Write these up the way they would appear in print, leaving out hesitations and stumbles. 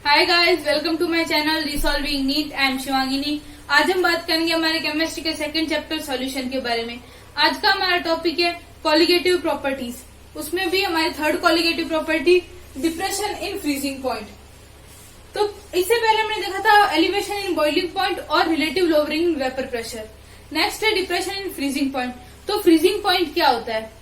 Hi guys, welcome to my channel resolving neat. I am Shivangini. आज हम बात करेंगे हमारे केमिस्ट्री के सेकंड चैप्टर सॉल्यूशन के बारे में। आज का हमारा टॉपिक है कॉलिगेटिव प्रॉपर्टीज। उसमें भी हमारी third colligative property depression in freezing point. तो इससे पहले हमने देखा था एलिवेशन इन बॉइलिंग पॉइंट और relative lowering in vapour pressure. Next है डिप्रेशन इन फ्रीजिंग पॉइंट। तो फ्रीजिंग पॉइंट क्या होता है?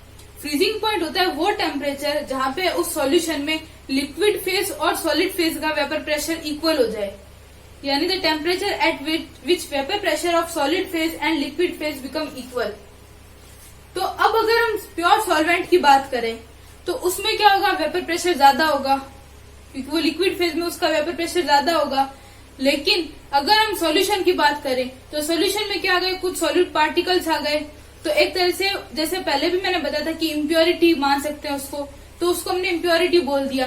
फ्रीजिंग पॉइंट होता है वो टेम्परेचर जहां पे उस सॉल्यूशन में लिक्विड फेज और सॉलिड फेज का वेपर प्रेशर इक्वल हो जाए, यानी the temperature at which vapour pressure of solid phase and liquid phase become equal. तो अब अगर हम प्योर सॉल्वेंट की बात करें तो उसमें क्या होगा, वेपर प्रेशर ज्यादा होगा क्योंकि वो लिक्विड फेज में उसका वेपर प्रेशर ज्यादा होगा। लेकिन अगर हम सॉल्यूशन की बात करें तो सॉल्यूशन में क्या आ गए, कुछ सॉलिड पार्टिकल्स आ गए। तो एक तरह से जैसे पहले भी मैंने बताया था कि इम्प्योरिटी मान सकते हैं उसको, तो उसको हमने इम्प्योरिटी बोल दिया।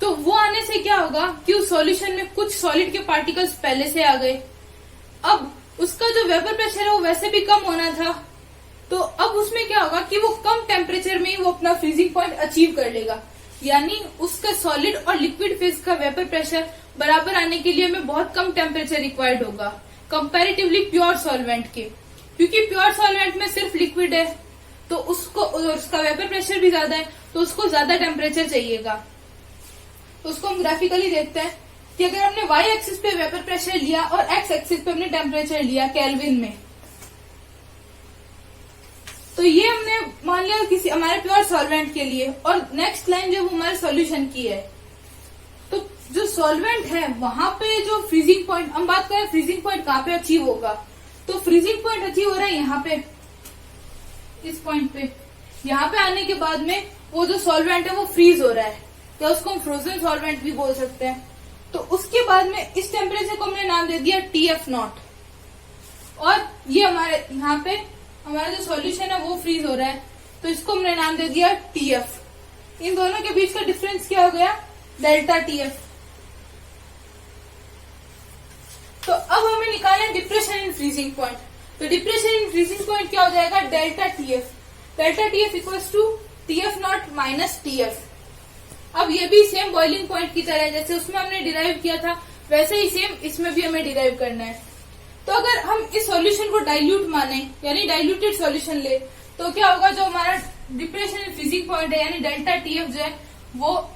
तो वो आने से क्या होगा कि उस सॉल्यूशन में कुछ सॉलिड के पार्टिकल्स पहले से आ गए। अब उसका जो वेपर प्रेशर है वो वैसे भी कम होना था, तो अब उसमें क्या होगा कि वो कम टेम्परेचर में ही वो अपना फ्रीजिंग पॉइंट अचीव कर लेगा। यानी उसका सॉलिड और लिक्विड फेज का वेपर प्रेशर बराबर आने के लिए हमें बहुत कम टेम्परेचर रिक्वायर्ड होगा कंपैरेटिवली प्योर सॉल्वेंट के, क्योंकि प्योर सॉल्वेंट में सिर्फ लिक्विड है तो उसका वेपर प्रेशर भी ज्यादा है, तो उसको ज्यादा टेम्परेचर चाहिएगा। तो उसको हम ग्राफिकली देखते हैं कि अगर हमने वाई एक्सिस पे वेपर प्रेशर लिया और एक्स एक्सिस पे हमने टेम्परेचर लिया केल्विन में, तो ये हमने मान लिया किसी हमारे प्योर सॉल्वेंट के लिए। और नेक्स्ट लाइन जो हमारे सॉल्यूशन की है, तो जो सॉल्वेंट है वहां पे जो फ्रीजिंग पॉइंट, हम बात करें फ्रीजिंग पॉइंट कहाँ पे अचीव होगा, तो फ्रीजिंग पॉइंट अचीव हो रहा है यहाँ पे, इस पॉइंट पे। यहाँ पे आने के बाद में वो जो सॉल्वेंट है वो फ्रीज हो रहा है, या उसको हम फ्रोजन सॉल्वेंट भी बोल सकते हैं। तो उसके बाद में इस टेम्परेचर को हमने नाम दे दिया TF0, और ये हमारे यहाँ पे हमारा जो सॉल्यूशन है वो फ्रीज हो रहा है, तो इसको हमने नाम दे दिया TF। इन दोनों के बीच का डिफरेंस क्या हो गया, डेल्टा TF। तो अब हमें निकालना है डिप्रेशन इन फ्रीजिंग पॉइंट। तो डिप्रेशन इन फ्रीजिंग पॉइंट क्या हो जाएगा, delta TF। Delta TF equals to TF0 minus TF। अब ये भी सेम बॉइलिंग पॉइंट की तरह है, जैसे उसमें हमने डिराइव किया था वैसे ही सेम इसमें भी हमें डिराइव करना है। तो अगर हम इस सॉल्यूशन को डाइल्यूट माने, यानी डाइल्यूटेड सॉल्यूशन ले, तो क्या होगा, जो हमारा डिप्रेशन इन फ्रीजिंग पॉइंट है यानी डेल्टा TF जो है वो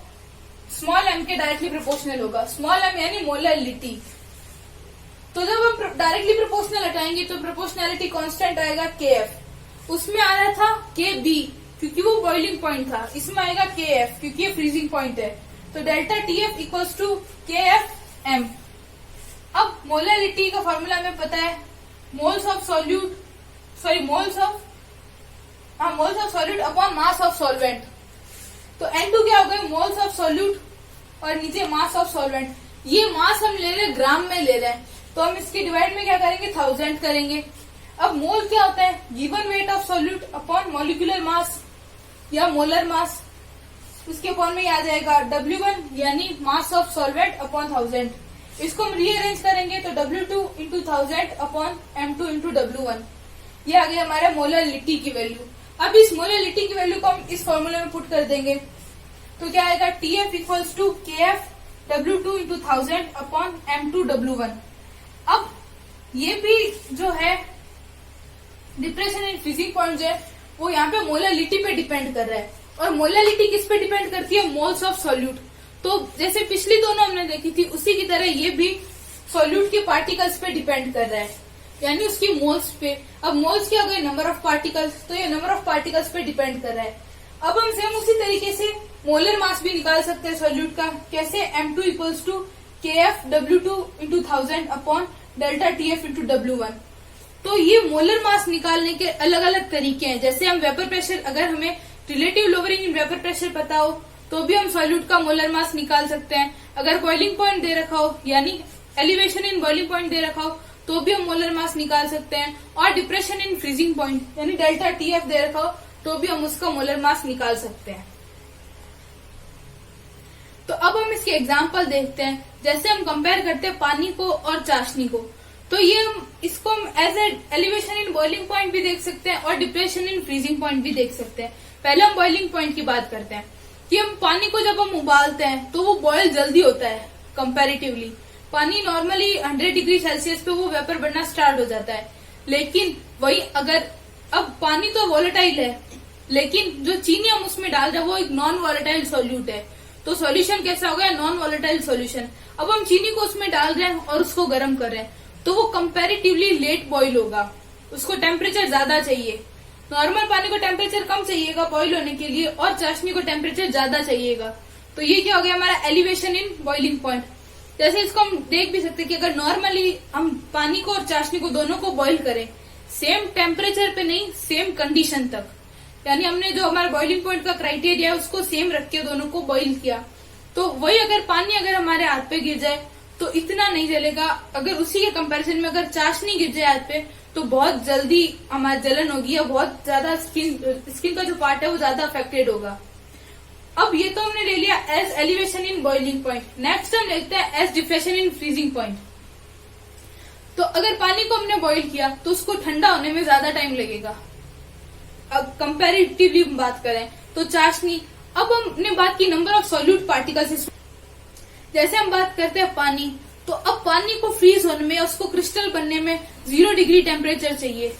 स्मॉल m के डायरेक्टली प्रोपोर्शनल होगा। स्मॉल m यानी मोलरिटी। तो जब हम डायरेक्टली प्रोपोर्शनल हटाएंगे तो प्रोपोर्शनैलिटी कांस्टेंट आएगा KF। उसमें आ रहा था KB क्योंकि वो बॉइलिंग पॉइंट था, इसमें आएगा KF क्योंकि ये फ्रीजिंग पॉइंट है। तो delta TF equals to KFM। अब मोलरिटी का फॉर्मूला हमें पता है, moles of solute upon mass of solvent. तो N2 क्या हो गया, मोल्स ऑफ सॉल्यूट और नीचे मास ऑफ सॉल्वेंट। ये मास हम ले रहे हैं ग्राम में ले रहे हैं, तो हम इसके डिवाइड में क्या करेंगे, 1000 करेंगे। अब मोल क्या होता है, given weight of solute upon molecular mass या मोलर मास। उसके अपॉन में आ जाएगा W1 यानी मास ऑफ सॉल्वेंट अपॉन 1000। इसको हम रीअरेंज करेंगे तो W2 into 1000 upon M2 into W1। ये आ गया हमारा मोलरिटी की वैल्यू। अब इस मोलरिटी की वैल्यू को हम इस फॉर्मूले में पुट कर देंगे तो क्या आएगा, TF equals to KF W2 into 1000 upon M2 W1। अब ये भी जो है डिप्रेशन इन फ्रीजिंग पॉइंट जो है वो यहाँ पे मोलरिटी पे डिपेंड कर रहा है। और मोलरिटी किस पे डिपेंड करती है, मोल्स ऑफ सॉल्यूट। तो जैसे पिछली दोनों हमने देखी थी उसी की तरह ये भी सॉल्यूट के पार्टिकल्स पे डिपेंड कर रहा है, यानी उसकी मोल्स पे। अब मोल्स क्या हो गए, नंबर ऑफ पार्टिकल्स, तो ये नंबर ऑफ पार्टिकल्स पे डिपेंड कर रहा है। अब हम सेम उसी तरीके से मोलर मास भी निकाल सकते हैं सॉल्यूट का। कैसे, M2 equals to KF W2 into 1000 upon delta TF into W1। तो ये मोलर मास निकालने के अलग अलग तरीके हैं। जैसे हम वेपर प्रेशर, अगर हमें relative lowering in vapour pressure पता हो तो भी हम सॉल्यूट का मोलर मास निकाल सकते हैं। अगर बॉइलिंग पॉइंट दे रखा हो यानी एलिवेशन इन बॉइलिंग पॉइंट दे रखा हो तो भी हम मोलर मास निकाल सकते हैं। और डिप्रेशन इन फ्रीजिंग पॉइंट यानी डेल्टा TF दे रखा हो तो भी हम उसका मोलर मास निकाल सकते हैं। तो अब हम इसके एग्जाम्पल देखते हैं। जैसे हम कंपेयर करते हैं पानी को और चाशनी को, तो ये इसको हम as a elevation in boiling point भी देख सकते हैं और डिप्रेशन इन फ्रीजिंग पॉइंट भी देख सकते हैं। पहले हम बॉइलिंग पॉइंट की बात करते हैं कि हम पानी को जब हम उबालते हैं तो वो बॉयल जल्दी होता है कंपैरेटिवली। पानी नॉर्मली 100 डिग्री सेल्सियस पे वो वेपर बनना स्टार्ट हो जाता है, लेकिन वही अगर अब पानी तो वॉलेटाइल है, लेकिन जो चीनी हम उसमें डाल रहे हैं वो एक नॉन वॉलेटाइल सॉल्यूट है। तो सॉल्यूशन कैसा हो गया? Non volatile solution. अब हम चीनी को उसमें डाल रहे हैं और उसको गर्म कर रहे हैं, तो वो कंपैरेटिवली लेट बॉईल होगा, उसको टेम्परेचर ज्यादा चाहिए। नॉर्मल पानी को टेम्परेचर कम चाहिएगा बॉईल होने के लिए, और चाशनी को टेम्परेचर ज्यादा चाहिएगा। तो ये क्या हो गया हमारा? Elevation in boiling point. जैसे इसको हम देख भी सकते हैं कि अगर नॉर्मली हम पानी को और चाशनी को दोनों को बॉईल करें, सेम टेम्परेचर पे नहीं, सेम कंडीशन तक, यानी हमने जो हमारा बॉइलिंग पॉइंट का क्राइटेरिया है उसको सेम रख के दोनों को बॉईल किया, तो वही अगर पानी अगर हमारे हाथ पे गिर जाए तो इतना नहीं जलेगा। अगर उसी के कंपैरिजन में अगर चाशनी गिर जाए हाथ पे तो बहुत जल्दी हमारी जलन होगी, या बहुत ज्यादा स्किन का जो पार्ट है वो ज्यादा अफेक्टेड होगा। अब ये तो हमने ले लिया as elevation in boiling point. Next हम लेते हैं as depression in freezing point. तो अगर पानी को हमने बॉईल किया तो उसको ठंडा होने में ज्यादा टाइम लगेगा। अब कंपैरेटिवली बात करें तो चाशनी, अब हमने बात की नंबर ऑफ सॉल्यूट पार्टिकल्स। जैसे हम बात करते हैं पानी, तो अब पानी को फ्रीज होने में, उसको क्रिस्टल बनने में 0 डिग्री टेम्परेचर चाहिए।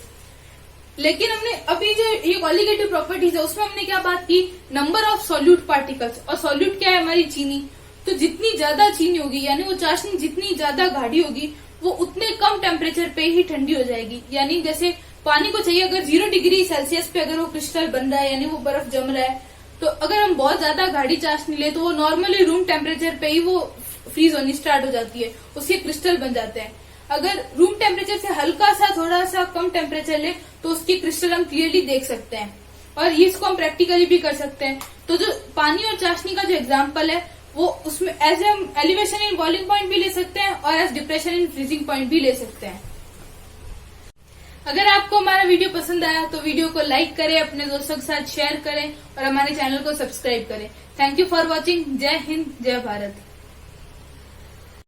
लेकिन हमने अभी जो ये कॉलिगेटिव प्रॉपर्टीज है उसमें हमने क्या बात की? Number of solute particles. और सॉल्यूट क्या है? हमारी चीनी। तो जितनी ज्यादा चीनी होगी, यानी वो चाशनी जितनी ज्यादा गाढ़ी होगी, वो उतने कम टेम्परेचर पे ही ठंडी हो जाएगी। यानी जैसे पानी को चाहिए अगर 0 डिग्री सेल्सियस पे अगर वो क्रिस्टल बन रहा है, यानी वो बर्फ जम रहा है, तो अगर हम बहुत ज्यादा गाढ़ी चाशनी ले तो वो नॉर्मली रूम टेम्परेचर पे ही वो फ्रीज होनी स्टार्ट हो जाती है, उसके क्रिस्टल बन जाते हैं। अगर रूम टेम्परेचर से हल्का सा थोड़ा सा कम टेम्परेचर ले तो उसकी क्रिस्टल हम क्लियरली देख सकते हैं, और इसको हम प्रैक्टिकली भी कर सकते हैं। तो जो पानी और चाशनी का जो एग्जाम्पल है वो उसमें एज हम एलिवेशन इन बॉइलिंग पॉइंट भी ले सकते हैं और as depression in freezing point भी ले सकते हैं। अगर आपको हमारा वीडियो पसंद आया तो वीडियो को लाइक करें, अपने दोस्तों के साथ शेयर करें और हमारे चैनल को सब्सक्राइब करें। Thank you for watching. जय हिंद, जय भारत।